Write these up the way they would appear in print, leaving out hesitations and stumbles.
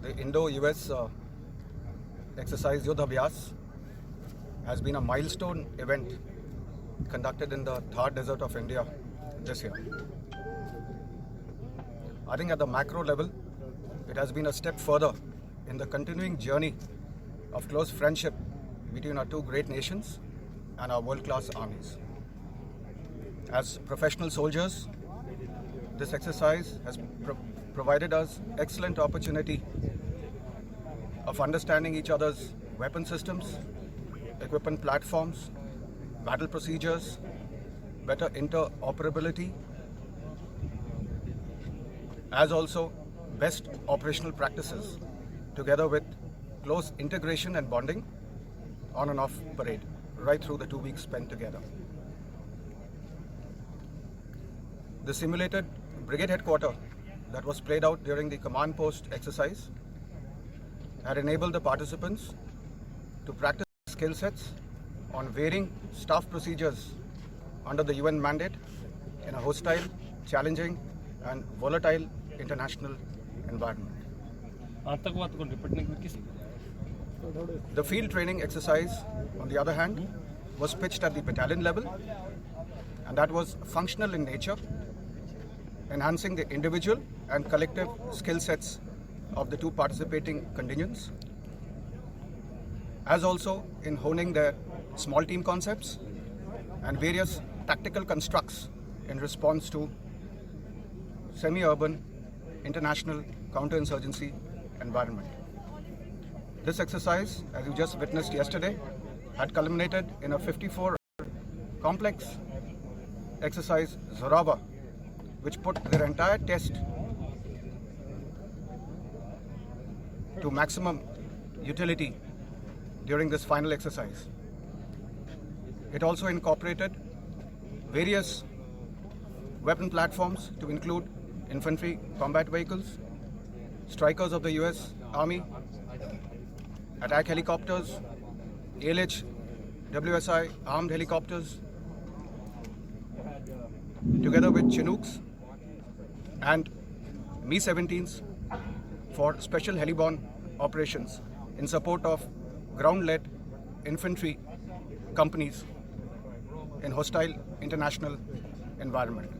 The Indo-US exercise Yudh Abhyas has been a milestone event conducted in the Thar Desert of India this year. I think at the macro level, it has been a step further in the continuing journey of close friendship between our two great nations and our world-class armies. As professional soldiers, this exercise has provided us excellent opportunity of understanding each other's weapon systems, equipment platforms, battle procedures, better interoperability, as also best operational practices, together with close integration and bonding on and off parade, right through the 2 weeks spent together. The simulated brigade headquarter that was played out during the command post exercise had enabled the participants to practice skill sets on varying staff procedures under the UN mandate in a hostile, challenging and volatile international environment. The field training exercise, on the other hand, was pitched at the battalion level, and that was functional in nature, enhancing the individual and collective skill sets of the two participating contingents, as also in honing their small team concepts and various tactical constructs in response to semi-urban international counterinsurgency environment. This exercise, as you just witnessed yesterday, had culminated in a 54 complex exercise Zorawa, which put their entire test to maximum utility during this final exercise. It also incorporated various weapon platforms to include infantry combat vehicles, Strykers of the US Army, attack helicopters, ALH, WSI armed helicopters, together with Chinooks and Mi-17s for special heliborne operations in support of ground-led infantry companies in hostile international environment.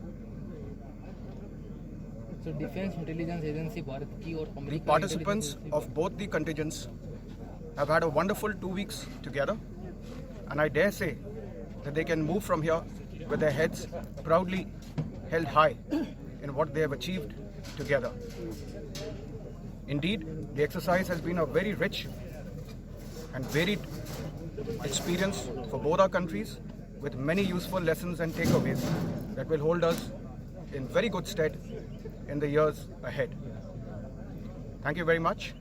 So Defense Intelligence Agency Bharat ki aur The American participants of both the contingents have had a wonderful 2 weeks together, and I dare say that they can move from here with their heads proudly held high in what they have achieved together. Indeed, the exercise has been a very rich and varied experience for both our countries, with many useful lessons and takeaways that will hold us in very good stead in the years ahead. Thank you very much.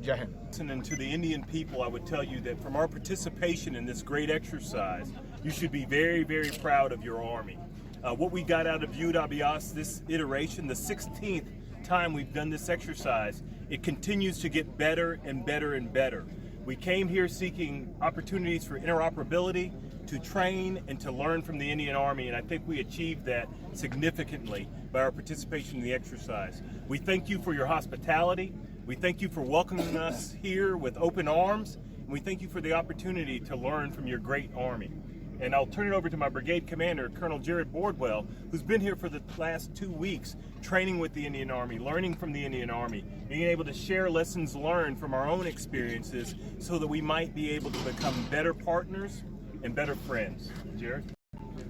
Jai Hind. And to the Indian people, I would tell you that from our participation in this great exercise, you should be very, very proud of your Army. What we got out of Yudh Abhyas this iteration, the 16th time we've done this exercise, it continues to get better and better and better. We came here seeking opportunities for interoperability, to train and to learn from the Indian Army, and I think we achieved that significantly by our participation in the exercise. We thank you for your hospitality. We thank you for welcoming us here with open arms, and we thank you for the opportunity to learn from your great Army. And I'll turn it over to my brigade commander, Colonel Jared Bordwell, who's been here for the last 2 weeks, training with the Indian Army, learning from the Indian Army, being able to share lessons learned from our own experiences so that we might be able to become better partners and better friends. Jared?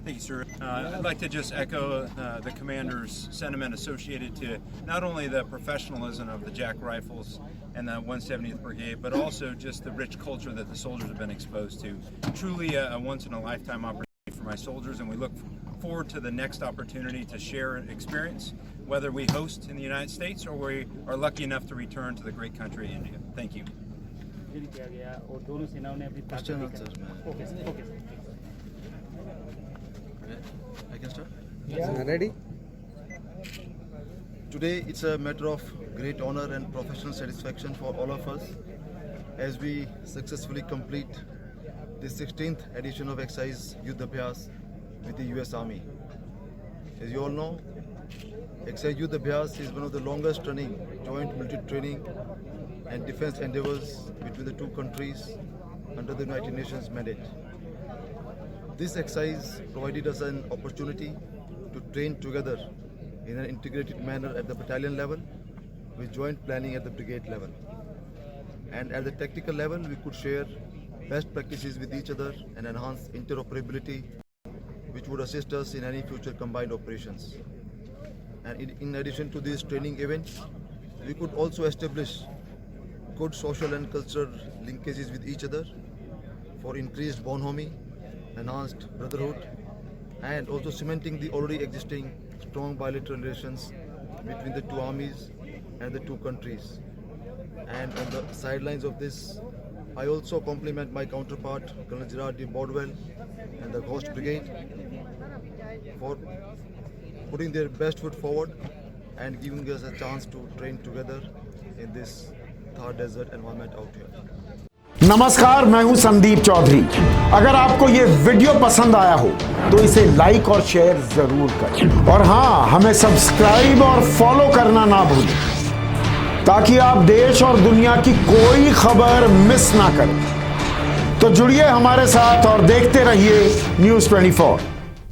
Thank you, sir. I'd like to just echo the commander's sentiment associated to not only the professionalism of the Jack Rifles and the 170th Brigade, but also just the rich culture that the soldiers have been exposed to. Truly a once-in-a-lifetime opportunity for my soldiers, and we look forward to the next opportunity to share an experience, whether we host in the United States or we are lucky enough to return to the great country of India. Thank you. I can start? Yeah. Ready? Today it's a matter of great honor and professional satisfaction for all of us as we successfully complete the 16th edition of exercise Yudh Abhyas with the US Army. As you all know, exercise Yudh Abhyas is one of the longest running joint military training and defense endeavors between the two countries under the United Nations mandate. This exercise provided us an opportunity to train together in an integrated manner at the battalion level, with joint planning at the brigade level. And at the tactical level, we could share best practices with each other and enhance interoperability, which would assist us in any future combined operations. And in addition to these training events, we could also establish good social and cultural linkages with each other for increased bonhomie, enhanced brotherhood, and also cementing the already existing strong bilateral relations between the two armies and the two countries. And on the sidelines of this, I also compliment my counterpart, Colonel Gerard de Bordwell and the Ghost Brigade for putting their best foot forward and giving us a chance to train together in this Thar desert environment out here. नमस्कार, मैं हूं संदीप चौधरी। अगर आपको ये video पसंद आया हो तो इसे लाइक और शेयर जरूर करें, और हाँ, हमें सब्सक्राइब और फॉलो करना ना भूलें ताकि आप देश और दुनिया की कोई खबर मिस ना करें। तो जुड़िए हमारे साथ और देखते रहिए News 24।